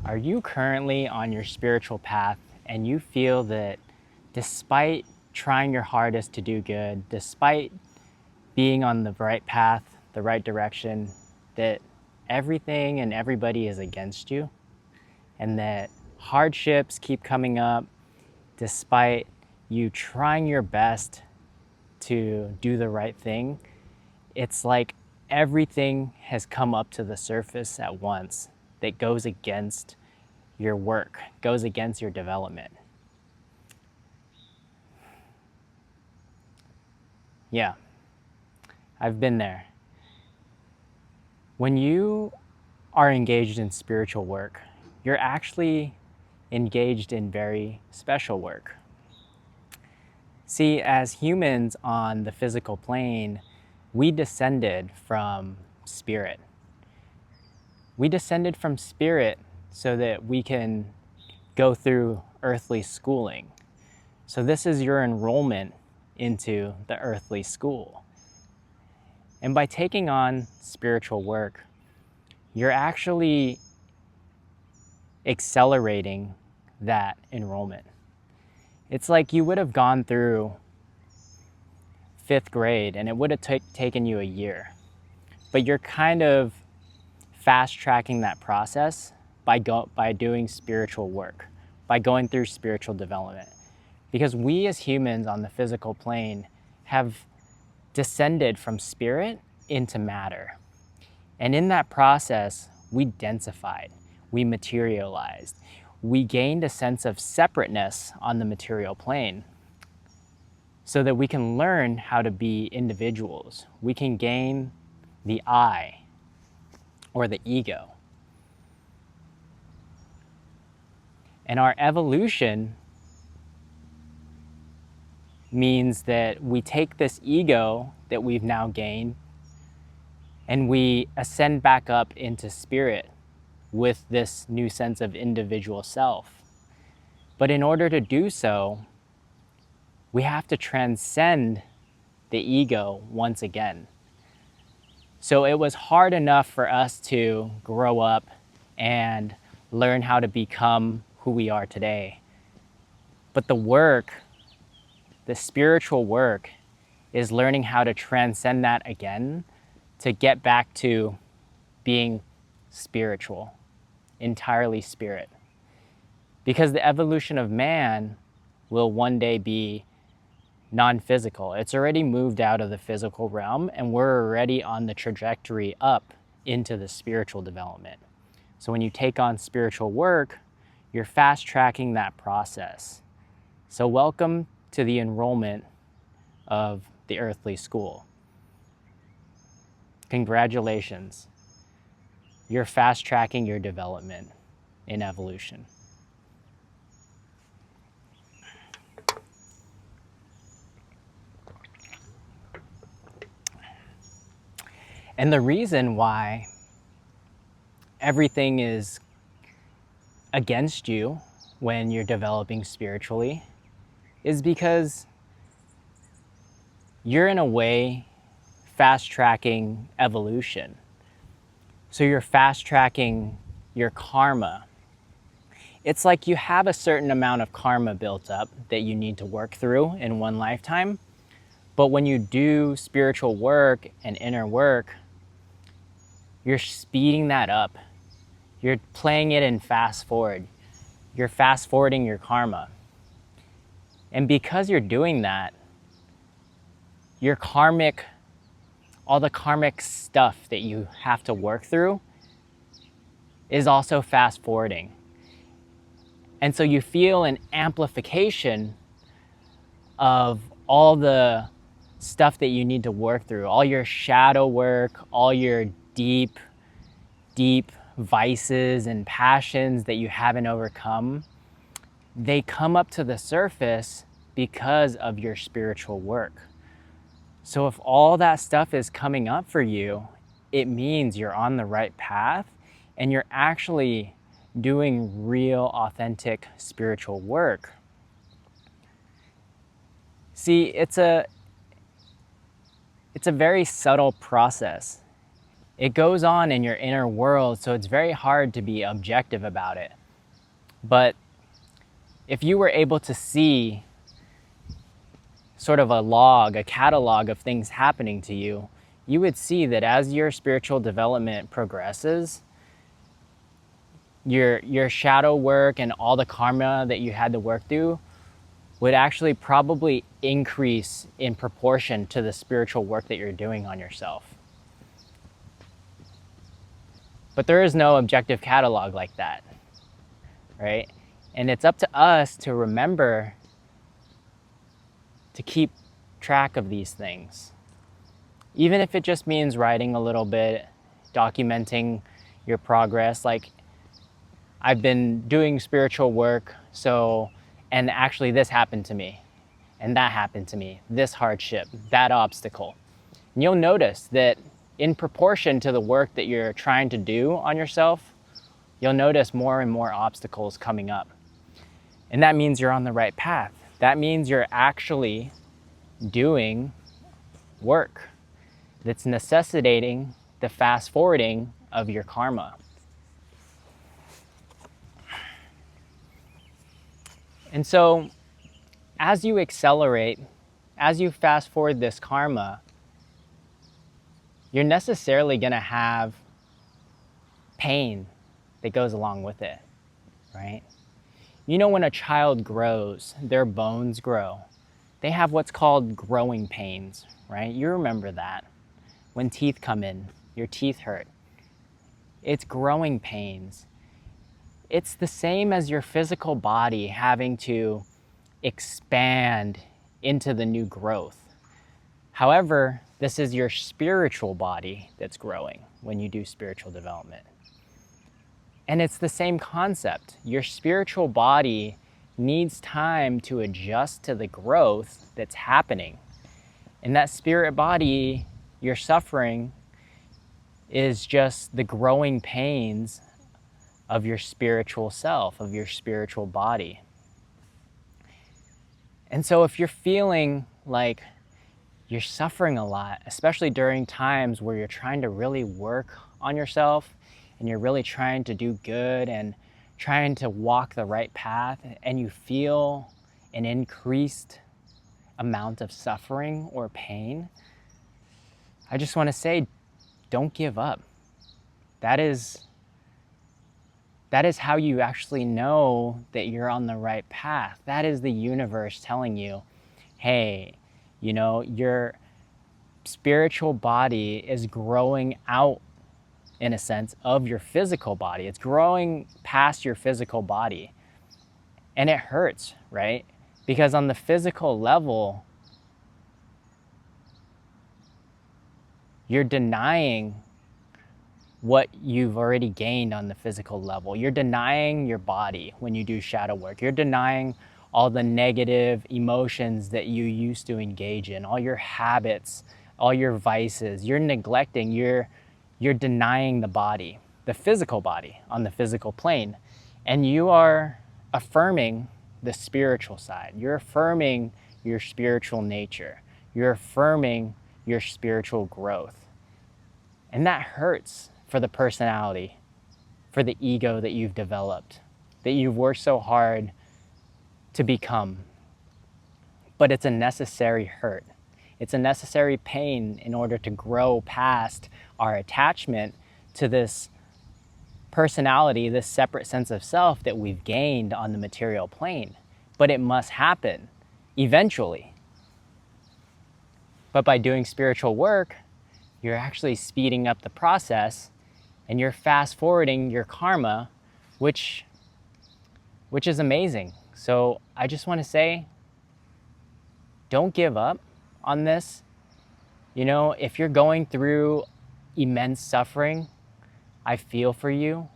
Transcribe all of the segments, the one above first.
Are you currently on your spiritual path and you feel that despite trying your hardest to do good, despite being on the right path, the right direction, that everything and everybody is against you, and that hardships keep coming up despite you trying your best to do the right thing? It's like everything has come up to the surface at once that goes against your work, goes against your development. Yeah, I've been there. When you are engaged in spiritual work, you're actually engaged in very special work. See, as humans on the physical plane, we descended from spirit. We descended from spirit so that we can go through earthly schooling. So this is your enrollment into the earthly school. And by taking on spiritual work, you're actually accelerating that enrollment. It's like you would have gone through 5th grade and it would have taken you a year. But you're kind of fast tracking that process by doing spiritual work, by going through spiritual development. Because we as humans on the physical plane have descended from spirit into matter. And in that process, we densified, we materialized, we gained a sense of separateness on the material plane so that we can learn how to be individuals. We can gain the I, or the ego. And our evolution means that we take this ego that we've now gained and we ascend back up into spirit with this new sense of individual self. But in order to do so, we have to transcend the ego once again. So it was hard enough for us to grow up and learn how to become who we are today. But the work, the spiritual work, is learning how to transcend that again to get back to being spiritual, entirely spirit. Because the evolution of man will one day be non-physical. It's already moved out of the physical realm and we're already on the trajectory up into the spiritual development. So when you take on spiritual work, you're fast tracking that process. So welcome to the enrollment of the earthly school. Congratulations. You're fast tracking your development in evolution. And the reason why everything is against you when you're developing spiritually is because you're in a way fast tracking evolution. So you're fast tracking your karma. It's like you have a certain amount of karma built up that you need to work through in one lifetime. But when you do spiritual work and inner work, you're speeding that up. You're playing it in fast forward. You're fast forwarding your karma. And because you're doing that, your karmic, all the karmic stuff that you have to work through is also fast forwarding. And so you feel an amplification of all the stuff that you need to work through, all your shadow work, all your deep vices and passions that you haven't overcome. They come up to the surface because of your spiritual work. So if all that stuff is coming up for you, it means you're on the right path and you're actually doing real, authentic spiritual work. See, it's a very subtle process. It goes on in your inner world, so it's very hard to be objective about it. But if you were able to see sort of a log, a catalog of things happening to you, you would see that as your spiritual development progresses, your shadow work and all the karma that you had to work through would actually probably increase in proportion to the spiritual work that you're doing on yourself. But there is no objective catalog like that, right? And it's up to us to remember to keep track of these things. Even if it just means writing a little bit, documenting your progress. Like, I've been doing spiritual work, and actually this happened to me, and that happened to me, this hardship, that obstacle. And you'll notice that in proportion to the work that you're trying to do on yourself, you'll notice more and more obstacles coming up. And that means you're on the right path. That means you're actually doing work that's necessitating the fast forwarding of your karma. And so as you accelerate, as you fast forward this karma, you're necessarily going to have pain that goes along with it, right? You know, when a child grows, their bones grow. They have what's called growing pains, right? You remember that. When teeth come in, your teeth hurt. It's growing pains. It's the same as your physical body having to expand into the new growth. However, this is your spiritual body that's growing when you do spiritual development. And it's the same concept. Your spiritual body needs time to adjust to the growth that's happening. And that spirit body you're suffering is just the growing pains of your spiritual self, of your spiritual body. And so if you're feeling like you're suffering a lot, especially during times where you're trying to really work on yourself and you're really trying to do good and trying to walk the right path, and you feel an increased amount of suffering or pain, I just want to say, don't give up. That is how you actually know that you're on the right path. That is the universe telling you, hey, you know, your spiritual body is growing out, in a sense, of your physical body. It's growing past your physical body. And it hurts, right? Because on the physical level, you're denying what you've already gained on the physical level. You're denying your body when you do shadow work. You're denying all the negative emotions that you used to engage in, all your habits, all your vices. You're neglecting, you're denying the body, the physical body on the physical plane. And you are affirming the spiritual side. You're affirming your spiritual nature. You're affirming your spiritual growth. And that hurts for the personality, for the ego that you've developed, that you've worked so hard to become. But it's a necessary hurt. It's a necessary pain in order to grow past our attachment to this personality, this separate sense of self that we've gained on the material plane. But it must happen eventually. But by doing spiritual work, you're actually speeding up the process and you're fast forwarding your karma, which is amazing. So I just want to say, don't give up on this. You know, if you're going through immense suffering, I feel for you.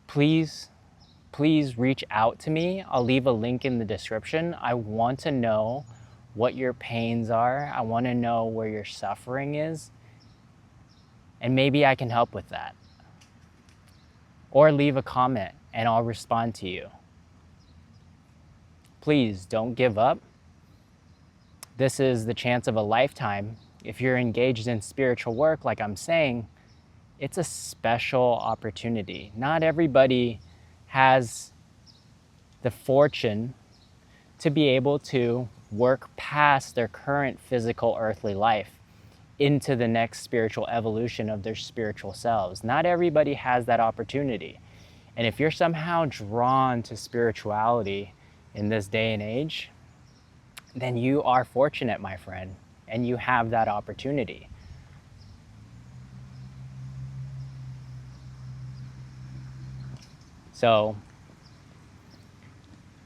Please reach out to me. I'll leave a link in the description. I want to know what your pains are. I want to know where your suffering is. And maybe I can help with that. Or leave a comment and I'll respond to you. Please don't give up. This is the chance of a lifetime. If you're engaged in spiritual work, like I'm saying, it's a special opportunity. Not everybody has the fortune to be able to work past their current physical earthly life into the next spiritual evolution of their spiritual selves. Not everybody has that opportunity. And if you're somehow drawn to spirituality in this day and age, then you are fortunate, my friend, and you have that opportunity. So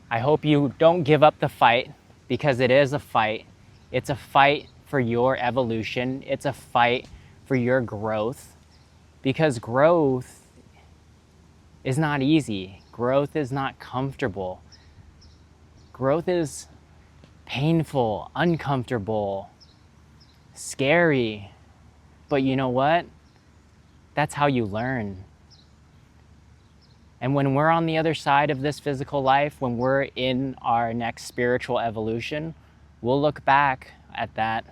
I hope you don't give up the fight, because it is a fight. It's a fight for your evolution. It's a fight for your growth, because growth is not easy. Growth is not comfortable. Growth is painful, uncomfortable, scary. But you know what? That's how you learn. And when we're on the other side of this physical life, when we're in our next spiritual evolution, we'll look back at that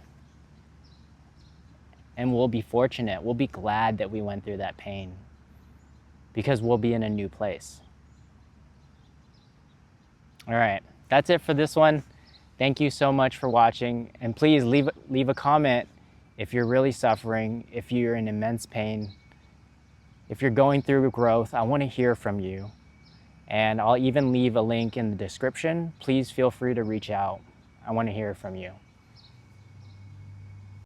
and we'll be fortunate. We'll be glad that we went through that pain, because we'll be in a new place. All right, that's it for this one. Thank you so much for watching. And please leave a comment if you're really suffering, if you're in immense pain, if you're going through growth. I want to hear from you. And I'll even leave a link in the description. Please feel free to reach out. I want to hear from you.